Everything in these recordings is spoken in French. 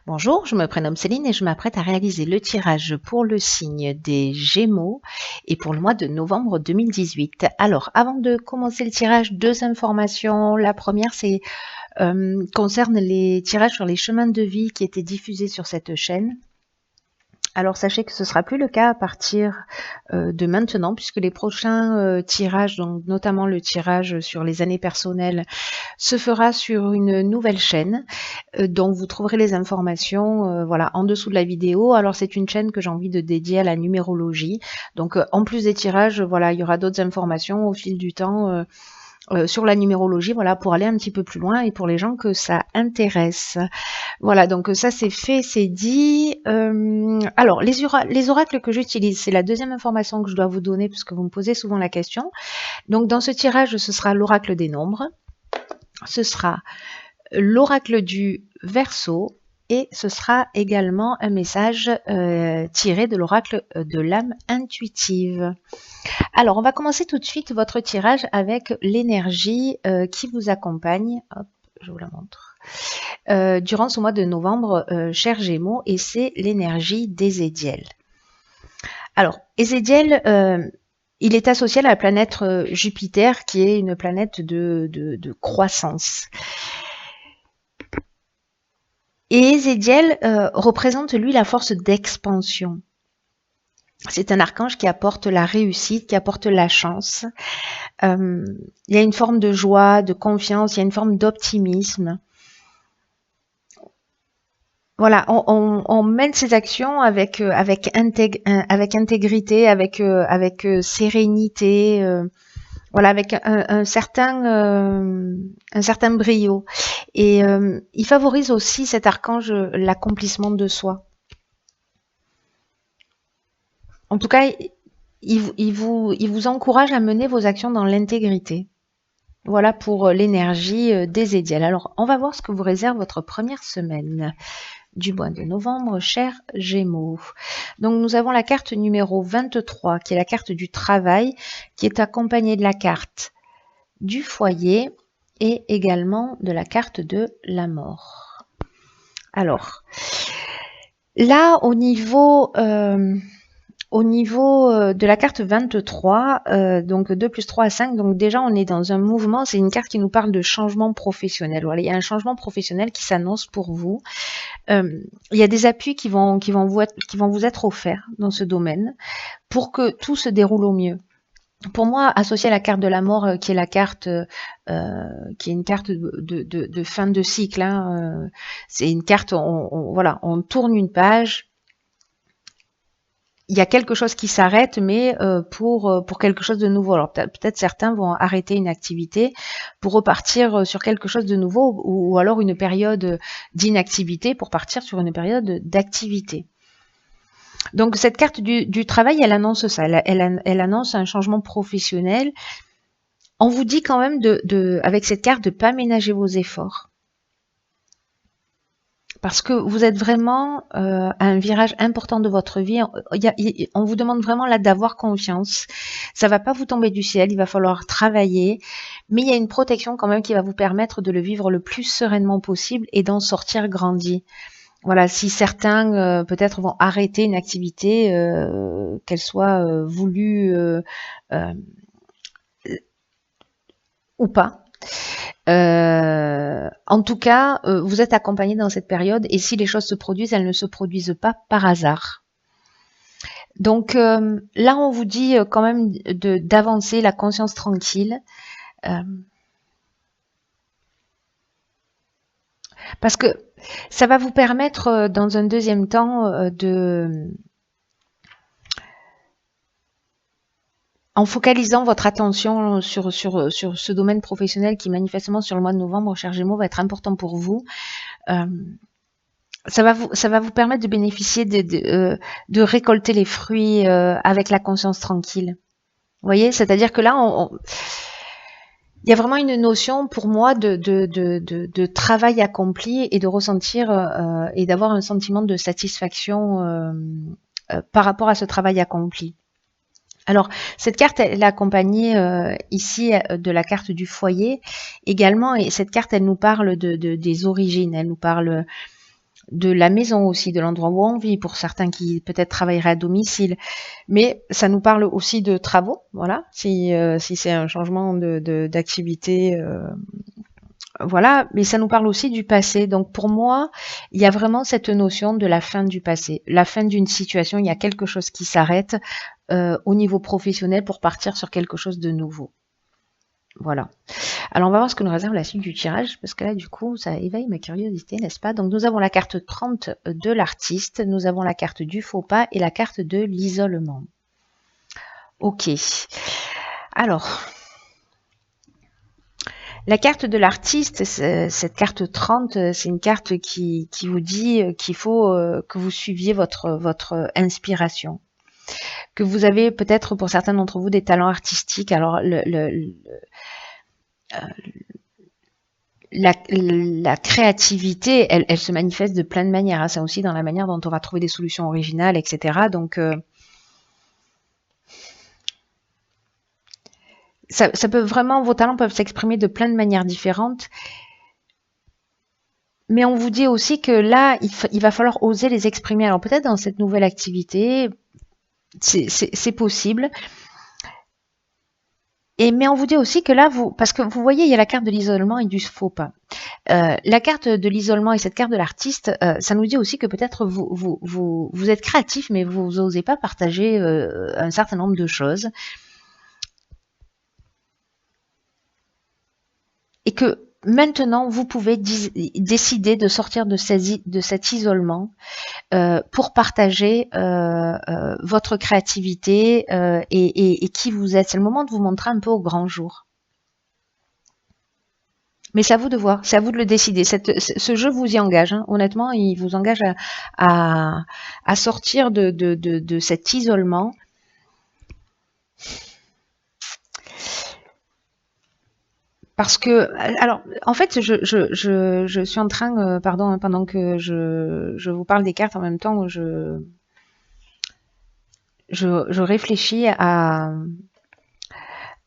Bonjour, je me prénomme Céline et je m'apprête à réaliser le tirage pour le signe des Gémeaux et pour le mois de novembre 2018. Alors, avant de commencer le tirage, deux informations. La première, concerne les tirages sur les chemins de vie qui étaient diffusés sur cette chaîne. Alors sachez que ce sera plus le cas à partir de maintenant, puisque les prochains tirages, donc notamment le tirage sur les années personnelles, se fera sur une nouvelle chaîne dont vous trouverez les informations voilà, en dessous de la vidéo. Alors c'est une chaîne que j'ai envie de dédier à la numérologie. Donc en plus des tirages, voilà, il y aura d'autres informations au fil du temps sur la numérologie, voilà, pour aller un petit peu plus loin et pour les gens que ça intéresse. Voilà, donc ça c'est fait, c'est dit. Alors, les oracles que j'utilise, c'est la deuxième information que je dois vous donner puisque vous me posez souvent la question. Donc dans ce tirage, ce sera l'oracle des nombres, ce sera l'oracle du Verseau et ce sera également un message tiré de l'oracle de l'âme intuitive. Alors, on va commencer tout de suite votre tirage avec l'énergie qui vous accompagne. Hop, je vous la montre. Durant ce mois de novembre, chers Gémeaux, et c'est l'énergie d'Ézédiel. Alors, Ézédiel, il est associé à la planète Jupiter, qui est une planète de croissance. Et Ézédiel représente, lui, la force d'expansion. C'est un archange qui apporte la réussite, qui apporte la chance. Il y a une forme de joie, de confiance, il y a une forme d'optimisme. Voilà, on mène ses actions avec intégrité, avec sérénité, voilà, avec un certain brio. Et il favorise aussi cet archange l'accomplissement de soi. En tout cas, il vous encourage à mener vos actions dans l'intégrité. Voilà pour l'énergie d'Ézédiel. Alors, on va voir ce que vous réserve votre première semaine du mois de novembre, chers Gémeaux. Donc, nous avons la carte numéro 23, qui est la carte du travail, qui est accompagnée de la carte du foyer et également de la carte de la mort. Alors, là, au niveau de la carte 23, donc 2 plus 3 à 5, donc déjà on est dans un mouvement, c'est une carte qui nous parle de changement professionnel. Voilà, il y a un changement professionnel qui s'annonce pour vous. Il y a des appuis qui vont vous être offerts dans ce domaine pour que tout se déroule au mieux. Pour moi, associé à la carte de la mort, qui est la carte, qui est une carte de fin de cycle, hein, c'est une carte, voilà, on tourne une page. Il y a quelque chose qui s'arrête, mais pour quelque chose de nouveau. Alors peut-être certains vont arrêter une activité pour repartir sur quelque chose de nouveau, ou alors une période d'inactivité pour partir sur une période d'activité. Donc cette carte du travail, elle annonce ça, elle annonce un changement professionnel. On vous dit quand même avec cette carte de ne pas ménager vos efforts. Parce que vous êtes vraiment à un virage important de votre vie. On vous demande vraiment là d'avoir confiance. Ça va pas vous tomber du ciel, il va falloir travailler. Mais il y a une protection quand même qui va vous permettre de le vivre le plus sereinement possible et d'en sortir grandi. Voilà, si certains peut-être vont arrêter une activité, qu'elle soit voulue ou pas. En tout cas, vous êtes accompagné dans cette période et si les choses se produisent, elles ne se produisent pas par hasard. Donc là, on vous dit quand même d'avancer, la conscience tranquille. Parce que ça va vous permettre dans un deuxième temps en focalisant votre attention sur ce domaine professionnel qui manifestement sur le mois de novembre, cher Gémeaux, va être important pour vous, ça va vous permettre de bénéficier de récolter les fruits avec la conscience tranquille. Vous voyez, c'est-à-dire que là, il y a vraiment une notion pour moi de travail accompli et de ressentir et d'avoir un sentiment de satisfaction par rapport à ce travail accompli. Alors, cette carte, elle est accompagnée ici de la carte du foyer également, et cette carte, elle nous parle des origines, elle nous parle de la maison aussi, de l'endroit où on vit, pour certains qui peut-être travailleraient à domicile. Mais ça nous parle aussi de travaux, voilà, si c'est un changement d'activité, voilà, mais ça nous parle aussi du passé. Donc pour moi, il y a vraiment cette notion de la fin du passé, la fin d'une situation, il y a quelque chose qui s'arrête au niveau professionnel pour partir sur quelque chose de nouveau. Voilà. Alors on va voir ce que nous réserve la suite du tirage, parce que là du coup ça éveille ma curiosité, n'est-ce pas? Donc nous avons la carte 30 de l'artiste, nous avons la carte du faux pas et la carte de l'isolement. Ok. Alors, la carte de l'artiste, cette carte 30, c'est une carte qui vous dit qu'il faut que vous suiviez votre inspiration. Que vous avez peut-être pour certains d'entre vous des talents artistiques. Alors la créativité, elle se manifeste de plein de manières. Hein. C'est aussi dans la manière dont on va trouver des solutions originales, etc. Donc ça peut vraiment, vos talents peuvent s'exprimer de plein de manières différentes. Mais on vous dit aussi que là, il va falloir oser les exprimer. Alors peut-être dans cette nouvelle activité, c'est possible. Mais on vous dit aussi que là, parce que vous voyez, il y a la carte de l'isolement et du faux pas. La carte de l'isolement et cette carte de l'artiste, ça nous dit aussi que peut-être vous êtes créatif, mais vous n'osez pas partager un certain nombre de choses. Et que maintenant, vous pouvez décider de sortir de cet isolement pour partager votre créativité et qui vous êtes. C'est le moment de vous montrer un peu au grand jour. Mais c'est à vous de voir, c'est à vous de le décider. Ce jeu vous y engage, hein. Honnêtement, il vous engage à sortir de cet isolement. Parce que, alors, en fait, je suis en train, pardon, hein, pendant que je vous parle des cartes en même temps, je réfléchis à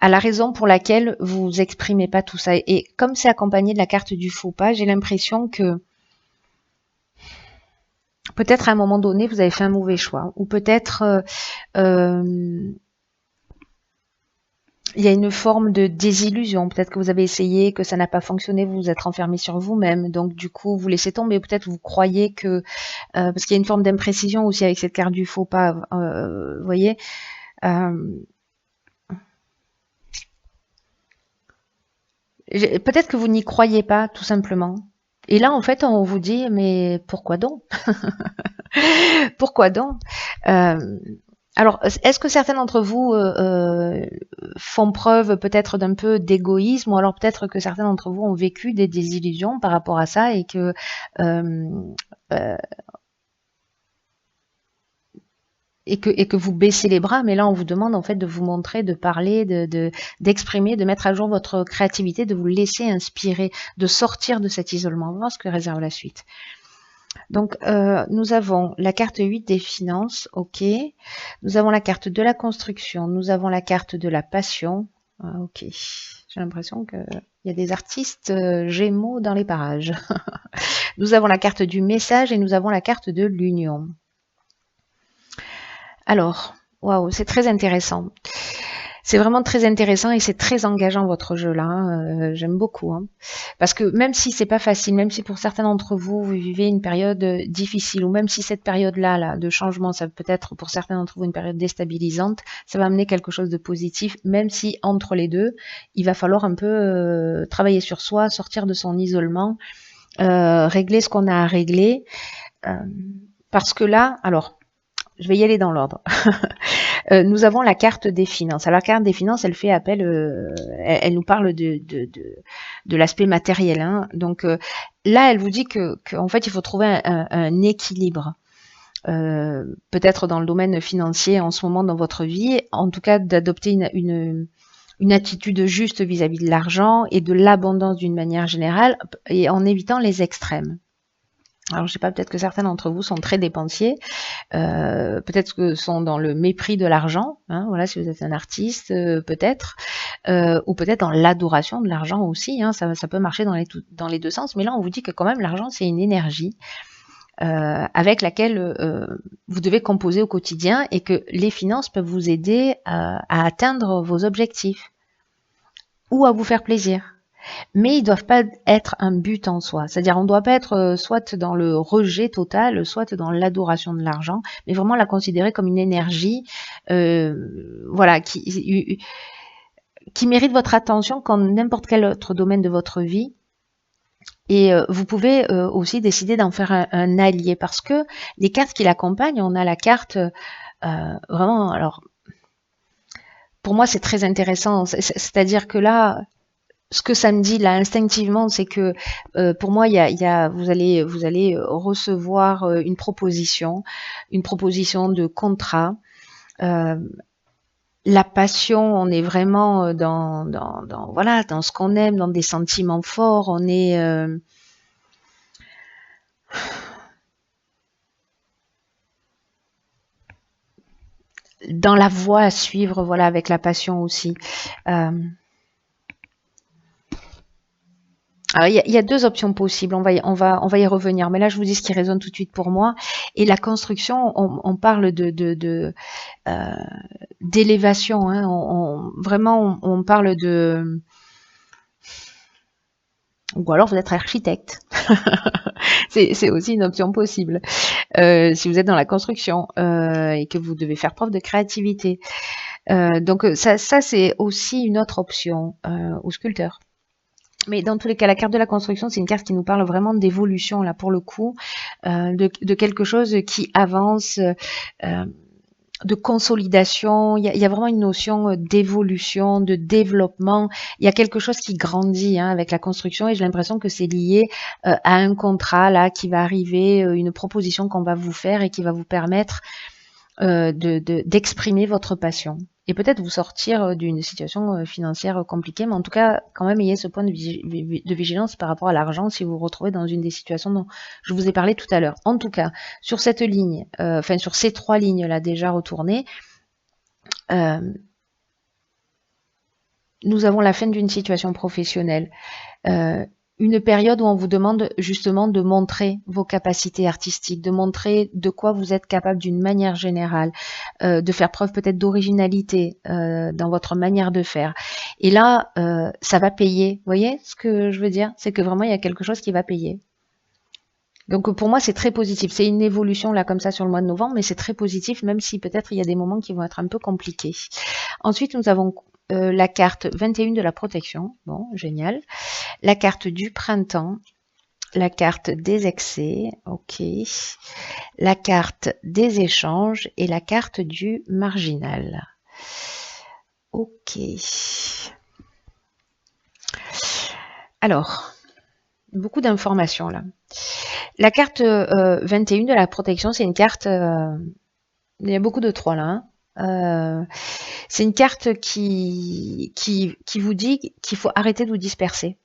la raison pour laquelle vous exprimez pas tout ça. Et comme c'est accompagné de la carte du faux pas, j'ai l'impression que peut-être à un moment donné, vous avez fait un mauvais choix. Ou peut-être il y a une forme de désillusion. Peut-être que vous avez essayé, que ça n'a pas fonctionné, vous vous êtes renfermé sur vous-même. Donc du coup, vous laissez tomber. Peut-être vous croyez que... parce qu'il y a une forme d'imprécision aussi avec cette carte du faux pas. Vous voyez peut-être que vous n'y croyez pas, tout simplement. Et là, en fait, on vous dit, mais pourquoi donc? Pourquoi donc? Alors, est-ce que certains d'entre vous font preuve peut-être d'un peu d'égoïsme, ou alors peut-être que certains d'entre vous ont vécu des désillusions par rapport à ça et que vous baissez les bras, mais là on vous demande en fait de vous montrer, de parler, d'exprimer, de mettre à jour votre créativité, de vous laisser inspirer, de sortir de cet isolement. On va voir ce que réserve la suite. Donc, nous avons la carte 8 des finances, ok. Nous avons la carte de la construction, nous avons la carte de la passion, ok. J'ai l'impression qu'il y a des artistes gémeaux dans les parages. Nous avons la carte du message et nous avons la carte de l'union. Alors, waouh, c'est très intéressant. C'est vraiment très intéressant et c'est très engageant votre jeu là. Hein. J'aime beaucoup. Hein. Parce que même si c'est pas facile, même si pour certains d'entre vous, vous vivez une période difficile, ou même si cette période-là là, de changement, ça peut être pour certains d'entre vous une période déstabilisante, ça va amener quelque chose de positif, même si entre les deux, il va falloir un peu travailler sur soi, sortir de son isolement, régler ce qu'on a à régler. Parce que là, alors, je vais y aller dans l'ordre. Nous avons la carte des finances. Alors la carte des finances, elle fait appel, elle nous parle de l'aspect matériel. Hein. Donc là, elle vous dit que en fait, il faut trouver un équilibre. Peut-être dans le domaine financier en ce moment dans votre vie, en tout cas d'adopter une attitude juste vis-à-vis de l'argent et de l'abondance d'une manière générale, et en évitant les extrêmes. Alors, je sais pas, peut-être que certains d'entre vous sont très dépensiers, peut-être que sont dans le mépris de l'argent, hein, voilà, si vous êtes un artiste, peut-être, ou peut-être dans l'adoration de l'argent aussi, hein, ça peut marcher dans les deux sens, mais là, on vous dit que quand même, l'argent, c'est une énergie, avec laquelle vous devez composer au quotidien et que les finances peuvent vous aider à atteindre vos objectifs ou à vous faire plaisir. Mais ils doivent pas être un but en soi. C'est-à-dire, on ne doit pas être soit dans le rejet total, soit dans l'adoration de l'argent, mais vraiment la considérer comme une énergie, voilà, qui mérite votre attention comme n'importe quel autre domaine de votre vie. Et vous pouvez aussi décider d'en faire un allié parce que les cartes qui l'accompagnent, on a la carte vraiment, alors pour moi c'est très intéressant, c'est-à-dire que là, ce que ça me dit là instinctivement, c'est que pour moi, vous allez recevoir une proposition de contrat. La passion, on est vraiment voilà, dans ce qu'on aime, dans des sentiments forts. On est dans la voie à suivre, voilà, avec la passion aussi. Alors, il y a deux options possibles, on va y revenir, mais là je vous dis ce qui résonne tout de suite pour moi. Et la construction, on parle d'élévation, hein, vraiment on parle de... Ou alors vous êtes architecte. C'est aussi une option possible. Si vous êtes dans la construction et que vous devez faire preuve de créativité. Donc ça c'est aussi une autre option au sculpteur. Mais dans tous les cas, la carte de la construction, c'est une carte qui nous parle vraiment d'évolution, là, pour le coup, de quelque chose qui avance, de consolidation. Il y a vraiment une notion d'évolution, de développement. Il y a quelque chose qui grandit avec la construction et j'ai l'impression que c'est lié à un contrat, là, qui va arriver, une proposition qu'on va vous faire et qui va vous permettre d'exprimer votre passion et peut-être vous sortir d'une situation financière compliquée, mais en tout cas, quand même, ayez ce point de vigilance par rapport à l'argent si vous vous retrouvez dans une des situations dont je vous ai parlé tout à l'heure. En tout cas, sur cette ligne, enfin sur ces trois lignes-là déjà retournées, nous avons la fin d'une situation professionnelle. Une période où on vous demande justement de montrer vos capacités artistiques, de montrer de quoi vous êtes capable d'une manière générale, de faire preuve peut-être d'originalité dans votre manière de faire. Et là, ça va payer. Vous voyez ce que je veux dire? C'est que vraiment, il y a quelque chose qui va payer. Donc pour moi, c'est très positif. C'est une évolution là comme ça sur le mois de novembre, mais c'est très positif, même si peut-être il y a des moments qui vont être un peu compliqués. Ensuite, nous avons la carte 21 de la protection. Bon, génial. La carte du printemps, la carte des excès, ok, la carte des échanges et la carte du marginal. Ok. Alors, beaucoup d'informations là. La carte 21 de la protection, c'est une carte... il y a beaucoup de 3 là. C'est une carte qui vous dit qu'il faut arrêter de vous disperser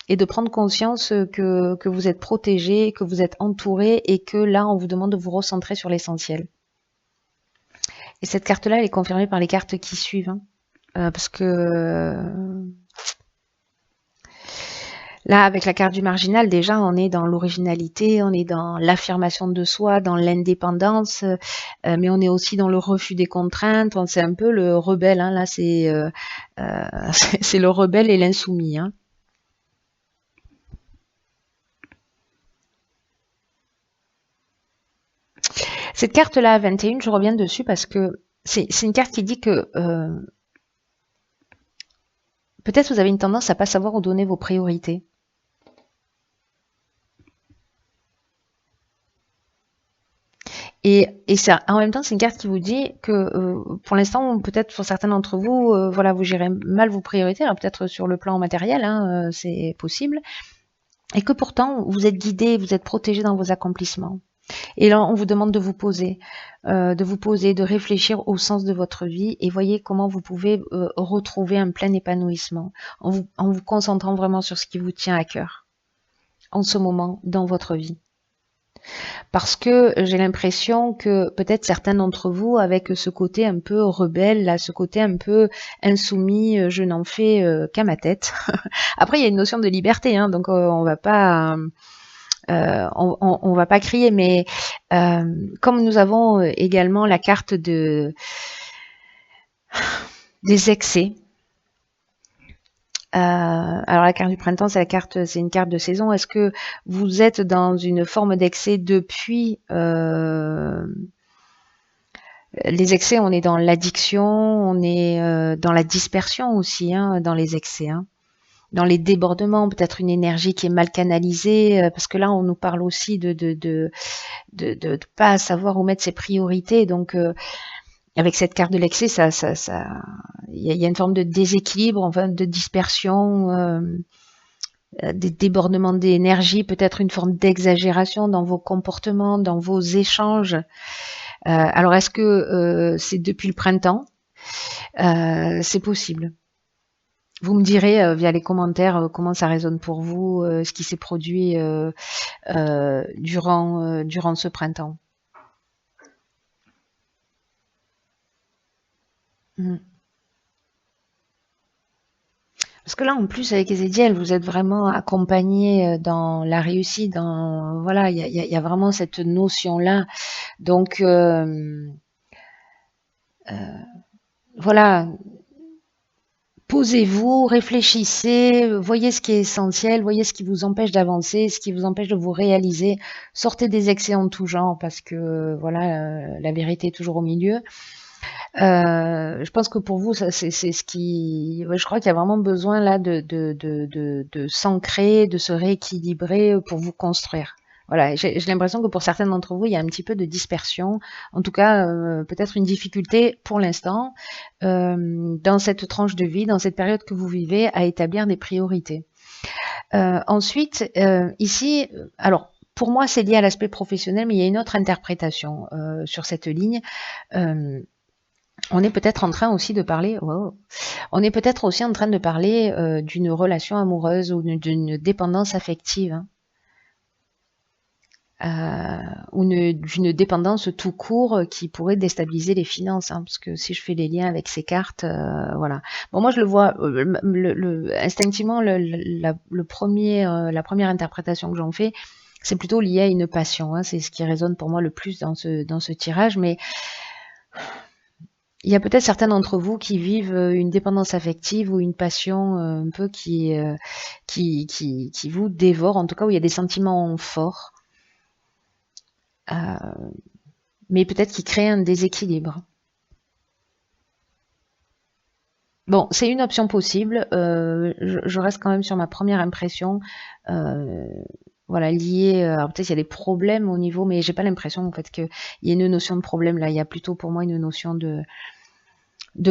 et de prendre conscience que vous êtes protégé, que vous êtes entouré et que là, on vous demande de vous recentrer sur l'essentiel. Et cette carte-là, elle est confirmée par les cartes qui suivent. Parce que là, avec la carte du marginal, déjà, on est dans l'originalité, on est dans l'affirmation de soi, dans l'indépendance, mais on est aussi dans le refus des contraintes. C'est un peu le rebelle. Là, c'est le rebelle et l'insoumis. Cette carte-là, 21, je reviens dessus parce que c'est une carte qui dit que peut-être vous avez une tendance à ne pas savoir où donner vos priorités. Et ça, en même temps, c'est une carte qui vous dit que pour l'instant, peut-être pour certains d'entre vous, voilà, vous gérez mal vos priorités, peut-être sur le plan matériel, c'est possible, et que pourtant, vous êtes guidé, vous êtes protégé dans vos accomplissements. Et là, on vous demande de vous poser, de réfléchir au sens de votre vie et voyez comment vous pouvez retrouver un plein épanouissement en vous concentrant vraiment sur ce qui vous tient à cœur en ce moment dans votre vie. Parce que j'ai l'impression que peut-être certains d'entre vous, avec ce côté un peu rebelle, là, ce côté un peu insoumis, je n'en fais qu'à ma tête. Après, il y a une notion de liberté, donc on va pas... On va pas crier, mais comme nous avons également la carte des excès. Alors la carte du printemps, c'est une carte de saison. Est-ce que vous êtes dans une forme d'excès depuis les excès? On est dans l'addiction, on est dans la dispersion aussi, hein, dans les excès, hein. Dans les débordements, peut-être une énergie qui est mal canalisée, parce que là, on nous parle aussi de pas savoir où mettre ses priorités. Donc, avec cette carte de l'excès, il y a une forme de déséquilibre, enfin, de dispersion, des débordements d'énergie, peut-être une forme d'exagération dans vos comportements, dans vos échanges. Alors, est-ce que c'est depuis le printemps? C'est possible. Vous me direz via les commentaires comment ça résonne pour vous, ce qui s'est produit durant ce printemps. Parce que là, en plus, avec Ezekiel, vous êtes vraiment accompagné dans la réussite, voilà, il y a vraiment cette notion-là. Donc, voilà, posez-vous, réfléchissez, voyez ce qui est essentiel, voyez ce qui vous empêche d'avancer, ce qui vous empêche de vous réaliser. Sortez des excès en tout genre parce que voilà, la vérité est toujours au milieu. Je pense que pour vous, ça, c'est ce qui. Ouais, je crois qu'il y a vraiment besoin là de s'ancrer, de se rééquilibrer pour vous construire. Voilà, j'ai l'impression que pour certains d'entre vous, il y a un petit peu de dispersion, en tout cas peut-être une difficulté pour l'instant dans cette tranche de vie, dans cette période que vous vivez, à établir des priorités. Ensuite, ici, alors pour moi, c'est lié à l'aspect professionnel, mais il y a une autre interprétation sur cette ligne. On est peut-être en train aussi de parler, on est peut-être aussi en train de parler d'une relation amoureuse ou d'une dépendance affective, hein. Ou d'une dépendance tout court qui pourrait déstabiliser les finances, hein, parce que si je fais les liens avec ces cartes, voilà. Bon, moi je le vois instinctivement, la première interprétation que j'en fais, c'est plutôt lié à une passion, hein, c'est ce qui résonne pour moi le plus dans ce tirage, mais il y a peut-être certains d'entre vous qui vivent une dépendance affective ou une passion un peu qui vous dévore, en tout cas où il y a des sentiments forts, mais peut-être qui créent un déséquilibre. Bon, c'est une option possible. Je reste quand même sur ma première impression. Voilà, liée. Alors peut-être il y a des problèmes au niveau, mais j'ai pas l'impression en fait qu'il y ait une notion de problème là. Il y a plutôt pour moi une notion de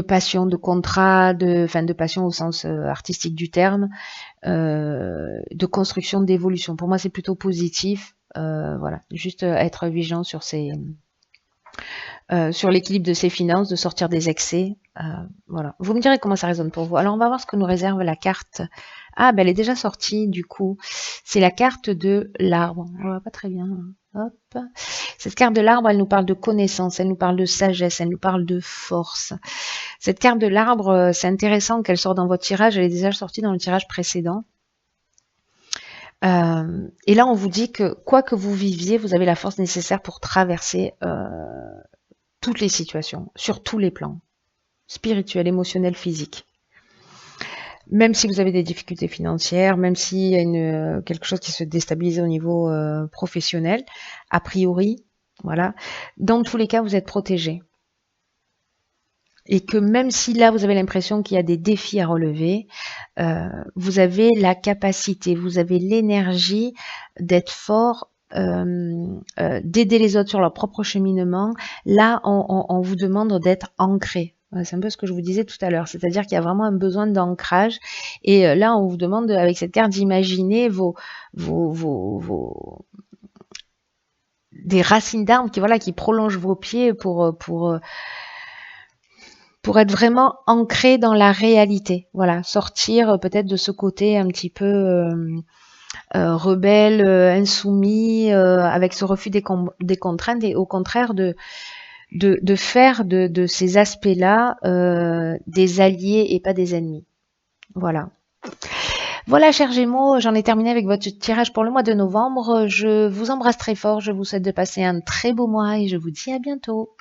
passion, de contrat, de passion au sens artistique du terme, de construction, d'évolution. Pour moi, c'est plutôt positif. Voilà, juste être vigilant sur sur l'équilibre de ses finances, de sortir des excès. Voilà. Vous me direz comment ça résonne pour vous. Alors, on va voir ce que nous réserve la carte. Ah, ben elle est déjà sortie, du coup. C'est la carte de l'arbre. On voit pas très bien. Hop. Cette carte de l'arbre, elle nous parle de connaissance, elle nous parle de sagesse, elle nous parle de force. Cette carte de l'arbre, c'est intéressant qu'elle sorte dans votre tirage. Elle est déjà sortie dans le tirage précédent. Et là, on vous dit que quoi que vous viviez, vous avez la force nécessaire pour traverser toutes les situations, sur tous les plans, spirituel, émotionnel, physique. Même si vous avez des difficultés financières, même s'il y a quelque chose qui se déstabilise au niveau professionnel, a priori, voilà, dans tous les cas, vous êtes protégé. Et que même si là, vous avez l'impression qu'il y a des défis à relever, vous avez la capacité, vous avez l'énergie d'être fort, d'aider les autres sur leur propre cheminement. Là, on vous demande d'être ancré. C'est un peu ce que je vous disais tout à l'heure, c'est-à-dire qu'il y a vraiment un besoin d'ancrage. Et là, on vous demande, avec cette carte, d'imaginer des racines d'arbres qui prolongent vos pieds pour être vraiment ancré dans la réalité. Voilà, sortir peut-être de ce côté un petit peu rebelle, insoumis, avec ce refus des contraintes, et au contraire de faire de ces aspects-là des alliés et pas des ennemis. Voilà. Voilà, chers Gémeaux, j'en ai terminé avec votre tirage pour le mois de novembre. Je vous embrasse très fort, je vous souhaite de passer un très beau mois et je vous dis à bientôt.